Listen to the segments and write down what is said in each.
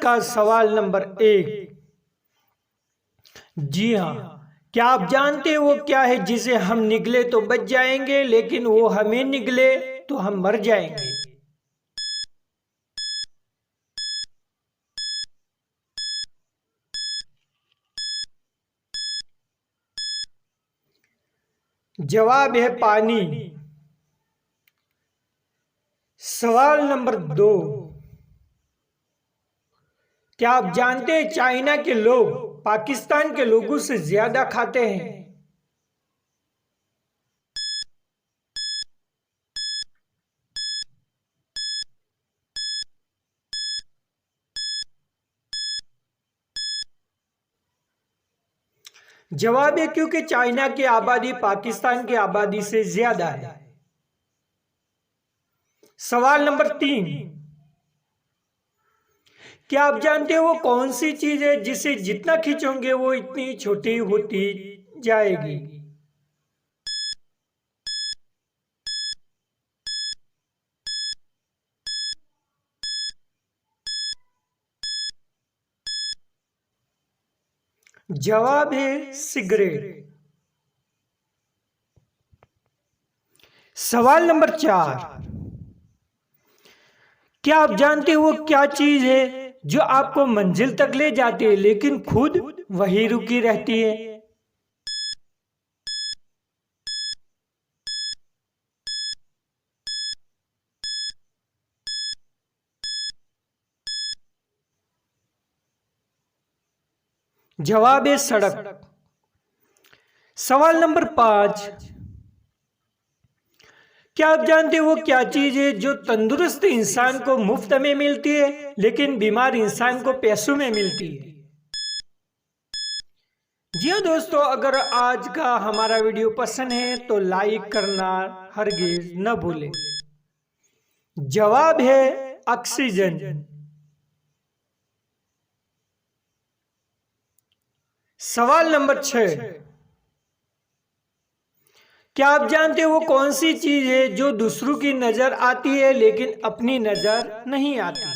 का सवाल नंबर 1। जी हाँ, क्या आप जानते हैं वो क्या है जिसे हम निगले तो बच जाएंगे, लेकिन वो हमें निगले तो हम मर जाएंगे? जवाब है पानी। सवाल नंबर 2। क्या आप जानते हैं चाइना के लोग पाकिस्तान के लोगों से ज्यादा खाते हैं? जवाब है क्योंकि चाइना की आबादी पाकिस्तान की आबादी से ज्यादा है। सवाल नंबर 3। क्या आप जानते हो वो कौन सी चीज है जिसे जितना खींचोगे वो इतनी छोटी होती जाएगी? जवाब है सिगरेट। सवाल नंबर 4। क्या आप जानते हो वो क्या चीज है जो आपको मंजिल तक ले जाती है लेकिन खुद वहीं रुकी रहती है? जवाब है सड़क। सवाल नंबर 5। क्या आप जानते हो वो क्या चीज है जो तंदुरुस्त इंसान को मुफ्त में मिलती है लेकिन बीमार इंसान को पैसों में मिलती है? जी हाँ दोस्तों, अगर आज का हमारा वीडियो पसंद है तो लाइक करना हरगिज न भूलें। जवाब है ऑक्सीजन। सवाल नंबर 6। क्या आप जानते हो वो कौन सी चीज है जो दूसरों की नजर आती है लेकिन अपनी नजर नहीं आती?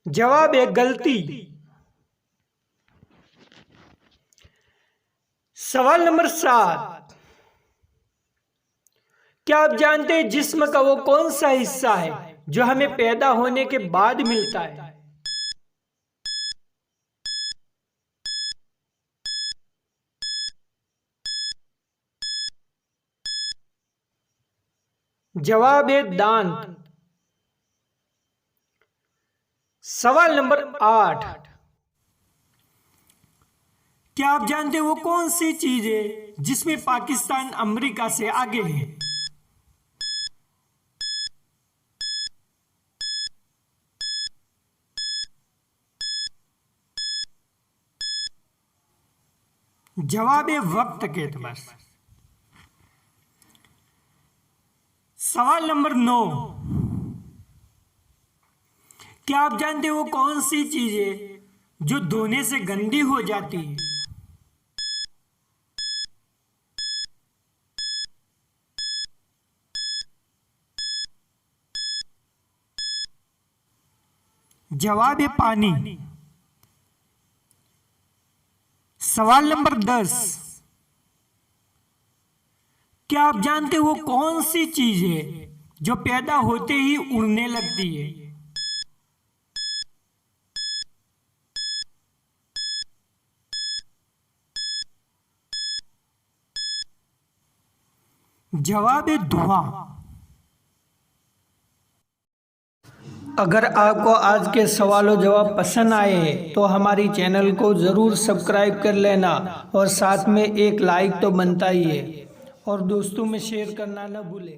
जवाब है गलती। सवाल नंबर 7। क्या आप जानते हैं जिस्म का वो कौन सा हिस्सा है जो हमें पैदा होने के बाद मिलता है? जवाब है दांत। सवाल नंबर 8। क्या आप जानते हैं वो कौन सी चीज है जिसमें पाकिस्तान अमेरिका से आगे है? जवाब है वक्त के एतबार से। सवाल नंबर 9। क्या आप जानते हो वो कौन सी चीज है जो धोने से गंदी हो जाती है? जवाब है पानी। सवाल नंबर 10। क्या आप जानते हो वो कौन सी चीज है जो पैदा होते ही उड़ने लगती है? जवाब है धुआं। अगर आपको आज के सवालों जवाब पसंद आए तो हमारी चैनल को ज़रूर सब्सक्राइब कर लेना और साथ में एक लाइक तो बनता ही है और दोस्तों में शेयर करना न भूलें।